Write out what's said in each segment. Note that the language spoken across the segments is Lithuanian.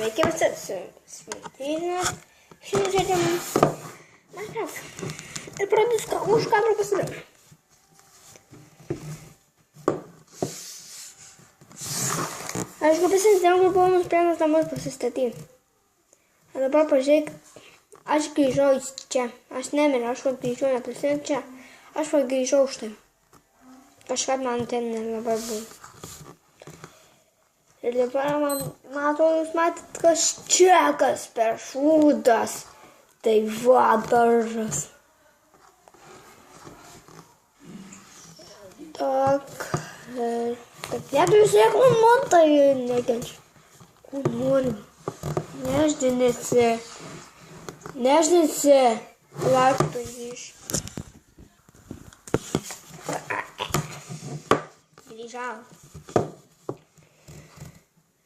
Sveiki visi, sveikina. Šiandien žaidžiam Minecraft. Ir pradės už kadro pasidariau. Aišku, pasidariau, kur buvau nusprendęs namus pasistatyti. O dabar pažiūrėk, aš grįžau čia. Aš nemiriau, aš grįžau neprisimenu čia. Aš grįžau už tai. Kažką man ten nelabai buvo. Ir dabar man atrodo, jūs matėt, kas čia, kas per šūdas. Tai va, daržas. Tak, neturiu sėklų, man tai nekenčiu. Kur norim? Neždinėsi. Laktų iš. Grįžau.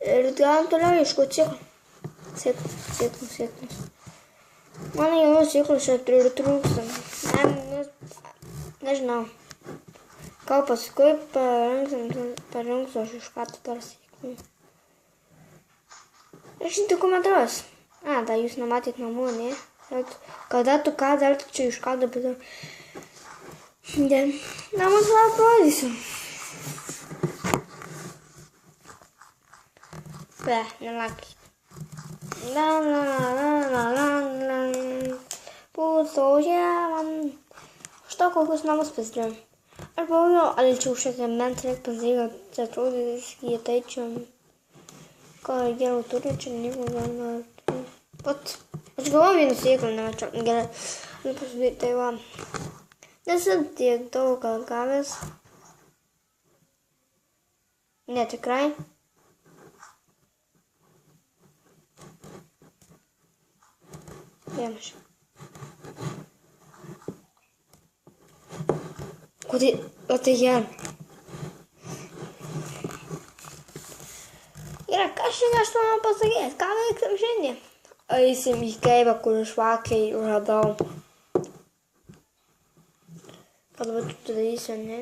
Ir galim toliau ieškoti sėklus. Man jau sėklus čia trūksta. Nežinau. Gal paskui parinksiu aš iš karto dar sėklų. Rašyti komentarus. Tai jūs nematėt namų, ne? Kada tu ką dar čia iš karto padariau. Namus vėl parodysiu. Nelakit. Pusoje man. Što kokius namus pasidarėm. Aš buvau, alčiau šią mentą, pasidarėjau, kad atrodys, jie tai čia. Ką geriau turi, čia nieko galima. Pat. Aš galvoju vieną sėklą, ne, čia gerai. Pasidaryti, tai va. Nesu tiek daug gavęs. Netikrai. Vėmaš. Kodėl? O tai jie. Gerai, ką šiandien aš man pasakyti? Ką veiksim šiandien? Eisim į kaivą, kur aš vakar radau. Ką dabar tu darysi, ne?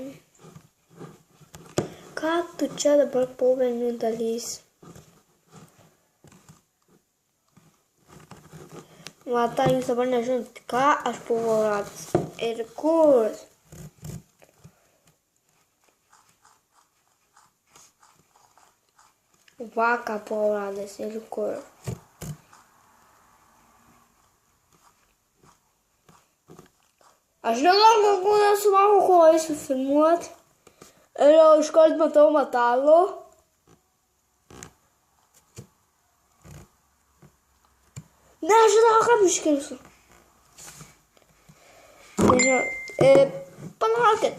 Ką tu čia dabar po velnių dalysi? Matą, jūs dabar nežinot, ką aš buvau radęs ir kur. Va, ką buvau radęs ir kur. Aš nežinau, kokių nesumanau, ko eisiu filmuot. Ir jau iškart matau metalo. Nežinau, kaip iškirsiu. Nežinau. Palaukit.